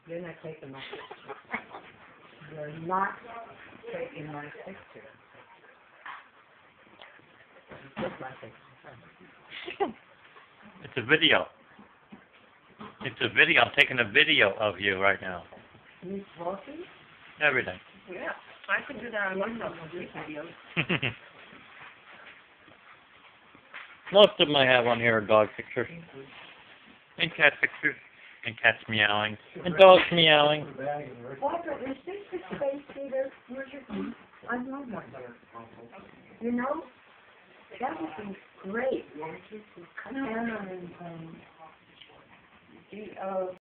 You're not taking my picture. You're not taking my picture. Take my picture. It's a video. It's a video. I'm taking a video of you right now. You smoking? Everything. Yeah. I can do that on myself on these videos. Most of them I have on here are dog pictures. And cat pictures. And cats meowing. And dogs meowing. Walter, is this the space heater? I know one. You know, that would be great. Come down and